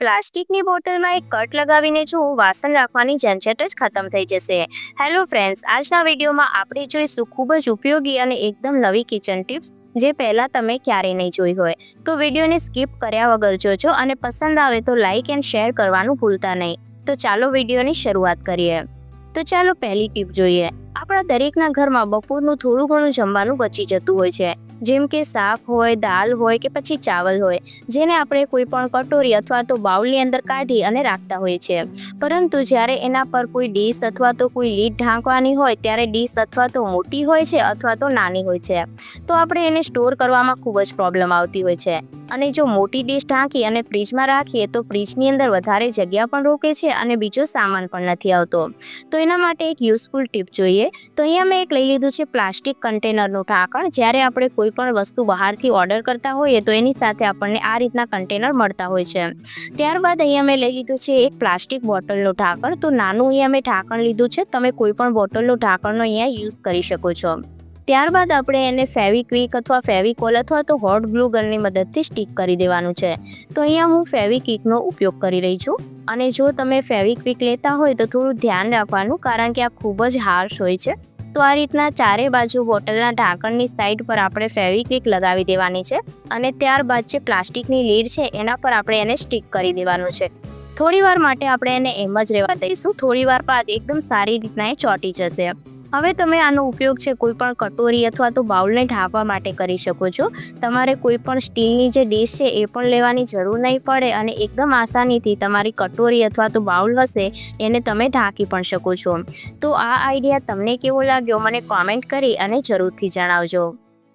પ્લાસ્ટિકની બોટલમાં એક કટ લગાવીને જો વાસણ રાખવાની ઝંઝટ જ ખતમ થઈ જશે। હેલો ફ્રેન્ડ્સ, આજના વિડીયોમાં આપણે જોઈશું ખૂબ જ ઉપયોગી અને એકદમ નવી કિચન ટિપ્સ જે પહેલાં તમે ક્યારેય નહીં જોઈ હોય। તો વિડીયોને સ્કીપ કર્યા વગર જોજો અને પસંદ આવે તો લાઇક એન્ડ શેર કરવાનું ભૂલતા નહીં। તો ચાલો વિડીયોની શરૂઆત કરીએ। તો ચાલો પહેલી ટીપ જોઈએ। આપણા દરેકના ઘરમાં બપોરનું થોડું ઘણું જમવાનું બચી જતું હોય છે, જેમ કે શાક હોય, દાળ હોય કે પછી ચાવલ હોય, જેને આપણે કોઈ પણ કટોરી અથવા તો બાઉલની અંદર કાઢી અને રાખતા હોઈએ છીએ। પરંતુ જ્યારે એના પર કોઈ ડીશ અથવા તો કોઈ લીડ ઢાંકવાની હોય ત્યારે ડીશ અથવા તો મોટી હોય છે અથવા તો નાની હોય છે, તો આપણે એને સ્ટોર કરવામાં ખૂબ જ પ્રોબ્લેમ આવતી હોય છે। અને જો મોટી ડીશ ઢાંકી અને ફ્રીજમાં રાખીએ તો ફ્રીજની અંદર વધારે જગ્યા પણ રોકે છે અને બીજો સામાન પણ નથી આવતો। તો એના માટે એક યુઝફુલ ટીપ જોઈએ। તો અહીંયા મેં એક લઈ લીધું છે પ્લાસ્ટિક કન્ટેનરનું ઢાંકણ। જ્યારે આપણે કોઈ પણ વસ્તુ બહારથી ઓર્ડર કરતા હોઈએ તો એની સાથે આપણને આ રીતના કન્ટેનર મળતા હોય છે। ત્યારબાદ અહીંયા મેં લઈ લીધું છે એક પ્લાસ્ટિક બોટલનું ઢાંકણ। તો નાનું અહીંયા મેં ઢાંકણ લીધું છે, તમે કોઈ પણ બોટલનું ઢાંકણનો અહીંયા યુઝ કરી શકો છો। ત્યારબાદ આપણે એને ફેવિક્વિક અથવા ફેવિકોલ અથવા તો હોટ ગ્લુ ગનની મદદથી સ્ટીક કરી દેવાનું છે। તો અહીંયા હું ફેવિક્વિકનો ઉપયોગ કરી રહી છું। અને જો તમે ફેવિક્વિક લેતા હોય તો થોડું ધ્યાન રાખવાનું, કારણ કે આ ખૂબ જ હાર્શ હોય છે। તો આ રીતના ચારે બાજુ બોટલના ઢાંકણની સાઈડ પર આપણે ફેવિક્વિક લગાવી દેવાની છે અને ત્યારબાદ જે પ્લાસ્ટિકની લીડ છે એના પર આપણે એને સ્ટીક કરી દેવાનું છે। થોડીવાર માટે આપણે એને એમ જ રહેવા દઈશું। થોડીવાર બાદ એકદમ સારી રીતના એ ચોંટી જશે। હવે તમે આનો ઉપયોગ છે કોઈ પણ કટોરી અથવા તો બાઉલને ઢાંકવા માટે કરી શકો છો। તમારે કોઈ પણ સ્ટીલની જે ડીશ છે એ પણ લેવાની જરૂર નહીં પડે અને એકદમ આસાનીથી તમારી કટોરી અથવા તો બાઉલ હશે એને તમે ઢાંકી પણ શકો છો। તો આ આઈડિયા તમને કેવો લાગ્યો મને કોમેન્ટ કરી અને જરૂરથી જણાવજો।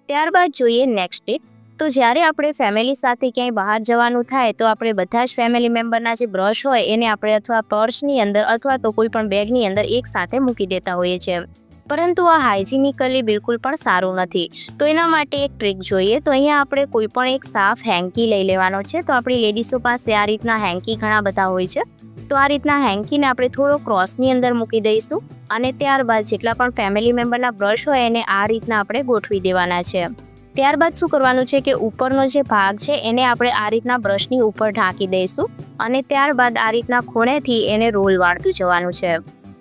ત્યારબાદ જોઈએ નેક્સ્ટ ટીપ। તો જ્યારે આપણે ફેમિલી સાથે ક્યાંય બહાર જવાનું થાય તો આપણે બધા જ ફેમિલી મેમ્બરના જે બ્રશ હોય એને આપણે અથવા પર્સની અંદર અથવા તો કોઈ પણ બેગની અંદર એક સાથે મૂકી દેતા હોઈએ છીએ, પરંતુ આ હાઇજીનિકલી બિલકુલ પણ સારું નથી। તો એના માટે એક ટ્રીક જોઈએ। તો અહીંયા આપણે કોઈ પણ એક સાફ હેન્કી લઈ લેવાનો છે। તો આપણી લેડીઝો પાસે આ રીતના હેન્કી ઘણા બધા હોય છે। તો આ રીતના હેન્કીને આપણે થોડો ક્રોસની અંદર મૂકી દઈશું અને ત્યારબાદ જેટલા પણ ફેમિલી મેમ્બરના બ્રશ હોય એને આ રીતના આપણે ગોઠવી દેવાના છે। ત્યારબાદ શું કરવાનું છે કે ઉપરનો જે ભાગ છે એને આપણે આ રીતના બ્રશની ઉપર ઢાંકી દઈશું અને ત્યારબાદ આ રીતના ખૂણેથી એને રોલ વાળતું જવાનું છે।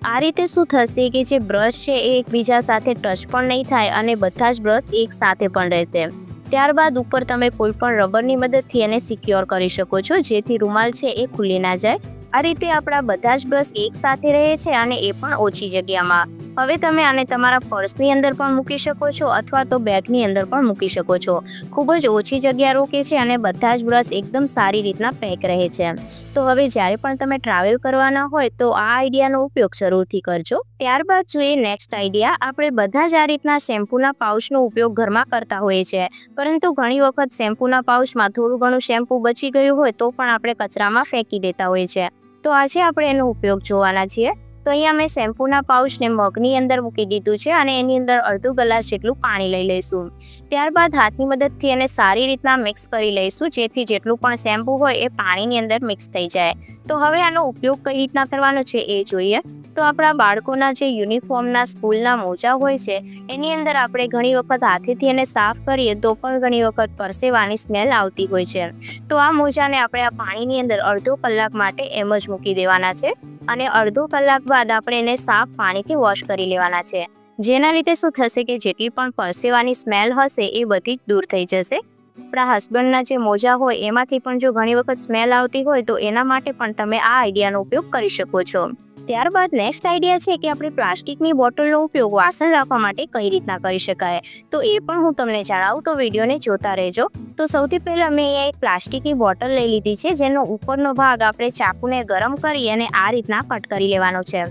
આ રીતે શું થશે કે જે બ્રશ છે એ એકબીજા સાથે ટચ પણ નહીં થાય અને બધા જ બ્રશ એક સાથે પણ રહેશે। ત્યારબાદ ઉપર તમે કોઈ પણ રબરની મદદથી એને સિક્યોર કરી શકો છો, જેથી રૂમાલ છે એ ખુલી ના જાય। આ રીતે આપણા બધા જ બ્રશ એક સાથે રહે છે અને એ પણ ઓછી જગ્યામાં। હવે તમે આને તમારા પર્સની અંદર પણ મૂકી શકો છો અથવા તો બેગની અંદર પણ મૂકી શકો છો। ખૂબ જ ઓછી જગ્યા રોકે છે અને બધા જ બ્રશ એકદમ સારી રીતના પેક રહે છે। તો હવે જ્યારે પણ તમે ટ્રાવેલ કરવાના હોય તો આ આઈડિયાનો ઉપયોગ જરૂરથી કરજો। ત્યારબાદ જોઈએ નેક્સ્ટ આઈડિયા। આપણે બધા જ આ રીતના શેમ્પૂના પાઉચનો ઉપયોગ ઘરમાં કરતા હોઈએ છીએ, પરંતુ ઘણી વખત શેમ્પૂના પાઉચમાં થોડું ઘણું શેમ્પૂ બચી ગયું હોય તો પણ આપણે કચરામાં ફેંકી દેતા હોઈએ છીએ। તો આજે આપણે એનો ઉપયોગ જોવાના છીએ। તો અહીંયા મેં શેમ્પૂના પાઉચને મગની અંદર મૂકી દીધું છે અને એની અંદર અડધો ગ્લાસ જેટલું પાણી લઈ લઈશું। ત્યારબાદ હાથની મદદથી એને સારી રીતના મિક્સ કરી લઈશું, જેથી જેટલું પણ શેમ્પૂ હોય એ પાણીની અંદર મિક્સ થઈ જાય। તો હવે આનો ઉપયોગ કઈ રીતના કરવાનો છે એ જોઈએ। તો આપણા બાળકોના જે યુનિફોર્મના સ્કૂલના મોજા હોય છે એની અંદર આપણે ઘણી વખત હાથેથી એને સાફ કરીએ તો પણ ઘણી વખત પરસેવાની સ્મેલ આવતી હોય છે। તો આ મોજાને આપણે આ પાણીની અંદર અડધો કલાક માટે એમ જ મૂકી દેવાના છે અને અડધો કલાક બાદ આપણે એને સાફ પાણીથી વોશ કરી લેવાના છે, જેના લીધે શું થશે કે જેટલી પણ પરસેવાની સ્મેલ હશે એ બધી જ દૂર થઈ જશે। આપણા હસબન્ડના જે મોજા હોય એમાંથી પણ જો ઘણી વખત સ્મેલ આવતી હોય તો એના માટે પણ તમે આ આઈડિયાનો ઉપયોગ કરી શકો છો। ત્યારબાદ નેક્સ્ટ આઈડિયા છે કે આપણે પ્લાસ્ટિકની બોટલનો ઉપયોગ વાસણ રાખવા માટે કઈ રીતના કરી શકાય, તો એ પણ હું તમને જણાવું, તો વિડીયોને જોતા રહેજો। તો સૌથી પહેલાં મેં અહીંયા એક પ્લાસ્ટિકની બોટલ લઈ લીધી છે, જેનો ઉપરનો ભાગ આપણે ચાકુને ગરમ કરી અને આ રીતના કટ કરી લેવાનો છે।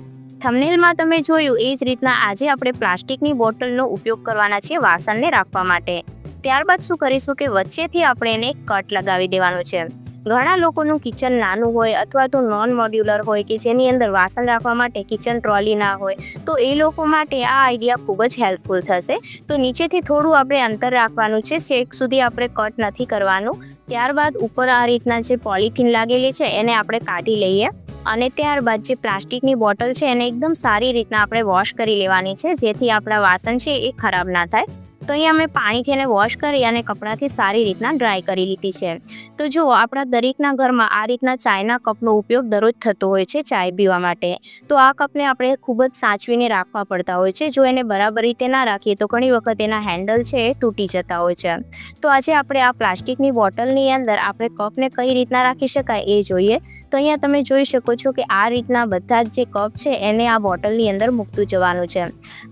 થંબનેલમાં તમે જોયું એ જ રીતના આજે આપણે પ્લાસ્ટિકની બોટલનો ઉપયોગ કરવાના છીએ વાસણને રાખવા માટે। ત્યારબાદ શું કરીશું કે વચ્ચેથી આપણે એને કટ લગાવી દેવાનું છે। ઘણા લોકોનું કિચન નાનું હોય અથવા તો નોન મોડ્યુલર હોય કે જેની અંદર વાસણ રાખવા માટે કિચન ટ્રોલી ના હોય, તો એ લોકો માટે આ આઈડિયા ખૂબ જ હેલ્પફુલ થશે। તો નીચેથી થોડું આપણે અંતર રાખવાનું છે, છેક સુધી આપણે કટ નથી કરવાનું। ત્યારબાદ ઉપર આ રીતના જે પોલિથીન લાગેલી છે એને આપણે કાઢી લઈએ અને ત્યારબાદ જે પ્લાસ્ટિકની બોટલ છે એને એકદમ સારી રીતના આપણે વોશ કરી લેવાની છે, જેથી આપણા વાસણ છે એ ખરાબ ના થાય। તો અહીંયા મેં પાણીથી એને વોશ કરી અને કપડાથી સારી રીતના ડ્રાય કરી લીધી છે. તો જુઓ, આપણા દરેકના ઘરમાં આ રીતના ચાયના કપનો ઉપયોગ દરરોજ થતો હોય છે ચાય પીવા માટે. તો આ કપને આપણે ખૂબ જ સાચવીને રાખવા પડતા હોય છે. જો એને બરાબર રીતે ના રાખીએ તો ઘણી વખત એના હેન્ડલ છે એ તૂટી જતા હોય છે. તો આજે આપણે આ પ્લાસ્ટિકની બોટલની અંદર આપણે કપને કઈ રીતના રાખી શકાય એ જોઈએ. તો અહીંયા તમે જોઈ શકો છો કે આ રીતના બધા જ જે કપ છે એને આ બોટલની અંદર મૂકતું જવાનું છે.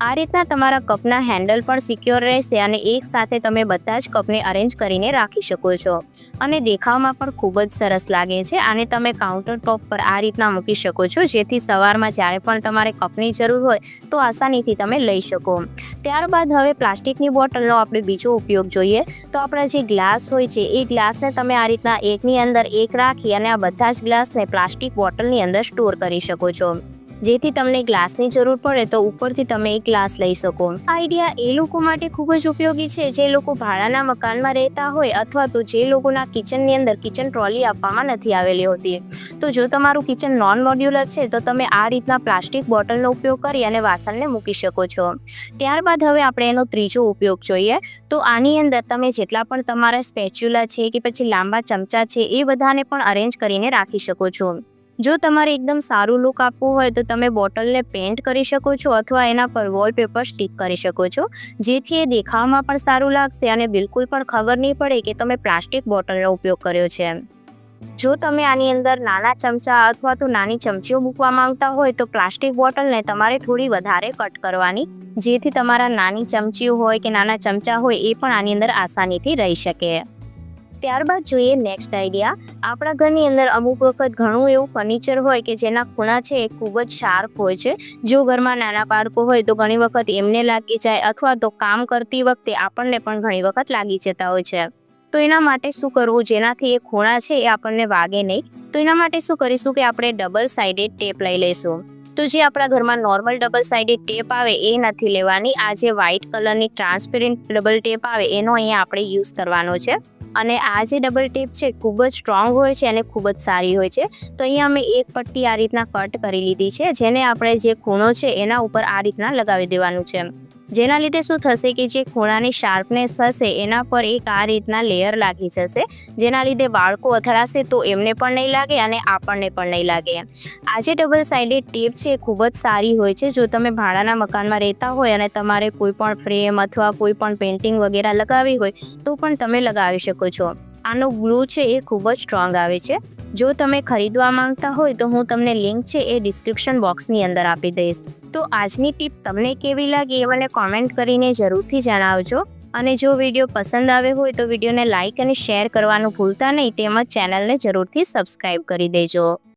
આ રીતના તમારા કપના હેન્ડલ પણ સિક્યોર રહેશે અને એક સાથે તમે બધા જ કપને અરેન્જ કરીને રાખી શકો છો. અને દેખાવમાં પણ ખૂબ જ સરસ લાગે છે. આને તમે કાઉન્ટર ટોપ પર આ રીતના મૂકી શકો છો, જેથી સવારમાં જ્યારે પણ તમારે કપની જરૂર હોય તો આસાનીથી તમે લઈ શકો. ત્યારબાદ હવે પ્લાસ્ટિકની બોટલનો આપણે બીજો ઉપયોગ જોઈએ. તો આપણા જે ગ્લાસ હોય છે એ ગ્લાસને તમે આ રીતના એકની અંદર એક રાખી અને આ બધા જ ગ્લાસને પ્લાસ્ટિક બોટલની અંદર સ્ટોર કરી શકો છો, જેથી તમને ગ્લાસની જરૂર પડે તો ઉપરથી તમે એક ગ્લાસ લઈ શકો. આ આઈડિયા એ લોકો માટે ખૂબ જ ઉપયોગી છે જે લોકો ભાડાના મકાનમાં રહેતા હોય અથવા તો જે લોકોના કિચનની અંદર કિચન ટ્રોલી આપવામાં નથી આવેલી હોતી. તો જો તમારું કિચન નોન મોડ્યુલર છે તો તમે આ રીતના પ્લાસ્ટિક બોટલનો ઉપયોગ કરી અને વાસણને મૂકી શકો છો. ત્યારબાદ હવે આપણે એનો ત્રીજો ઉપયોગ જોઈએ. તો આની અંદર તમે જેટલા પણ તમારા સ્પેચ્યુલા છે કે પછી લાંબા ચમચા છે એ બધાને પણ અરેન્જ કરીને રાખી શકો છો. જો તમારે એકદમ સારું લુક આપવું હોય તો તમે બોટલને પેન્ટ કરી શકો છો અથવા એના પર વોલપેપર સ્ટિક કરી શકો છો, જેથી એ દેખાવમાં પણ સારું લાગશે અને બિલકુલ પણ ખબર નહીં પડે કે તમે પ્લાસ્ટિક બોટલનો ઉપયોગ કર્યો છે. જો તમે આની અંદર નાના ચમચા અથવા તો નાની ચમચીઓ મૂકવા માંગતા હોય તો પ્લાસ્ટિક બોટલને તમારે થોડી વધારે કટ કરવાની, જેથી તમારા નાની ચમચીઓ હોય કે નાના ચમચા હોય એ પણ આની અંદર આસાનીથી રહી શકે. ત્યારબાદ જોઈએ નેક્સ્ટ આઈડિયા. આપણા ઘરની અંદર અમુક વખત ઘણું એવું ફર્નિચર હોય કે જેના ખૂણા છે એ ખૂબ જ શાર્પ હોય છે. જો ઘરમાં નાના બાળકો હોય તો ઘણી વખત એમને લાગી જાય અથવા તો કામ કરતી વખતે આપણને પણ ઘણી વખત લાગી જતા હોય છે. તો એના માટે શું કરવું જેનાથી એ ખૂણા છે એ આપણને વાગે નહીં? તો એના માટે શું કરીશું કે આપણે ડબલ સાઇડેડ ટેપ લઈ લઈશું. તો જે આપણા ઘરમાં નોર્મલ ડબલ સાઇડેડ ટેપ આવે એ નથી લેવાની. આ જે વ્હાઇટ કલરની ટ્રાન્સપેરન્ટ ડબલ ટેપ આવે એનો અહીંયા આપણે યુઝ કરવાનો છે. અને આ જે ડબલ ટેપ છે ખૂબ જ સ્ટ્રોંગ હોય છે અને ખૂબ જ સારી હોય છે. તો અહીંયા અમે એક પટ્ટી આ રીતના કટ કરી લીધી છે, જેને આપણે જે ખૂણો છે એના ઉપર આ રીતના લગાવી દેવાનું છે. જેના લીધે શું થશે કે જે ખૂણાની શાર્પનેસ હશે એના પર એક આ રીતના લેયર લાગી જશે, જેના લીધે બાળકો અથડાશે તો એમને પણ નહીં લાગે અને આપણને પણ નહીં લાગે. આ જે ડબલ સાઇડેડ ટેપ છે એ ખૂબ જ સારી હોય છે. જો તમે ભાડાના મકાનમાં રહેતા હોય અને તમારે કોઈ પણ ફ્રેમ અથવા કોઈ પણ પેઇન્ટિંગ વગેરે લગાવવી હોય તો પણ તમે લગાવી શકો છો. આનો ગ્લુ છે એ ખૂબ જ સ્ટ્રોંગ આવે છે. જો તમે ખરીદવા માંગતા હોય તો હું તમને લિંક છે એ ડિસ્ક્રિપ્શન બોક્સની અંદર આપી દઈશ. તો આજની ટીપ તમને કેવી લાગી એ મને કોમેન્ટ કરીને જરૂરથી જણાવજો. અને જો વિડીયો પસંદ આવ્યો હોય તો વિડીયોને લાઇક અને શેર કરવાનું ભૂલતા નહીં, તેમજ ચેનલને જરૂરથી સબસ્ક્રાઈબ કરી દેજો.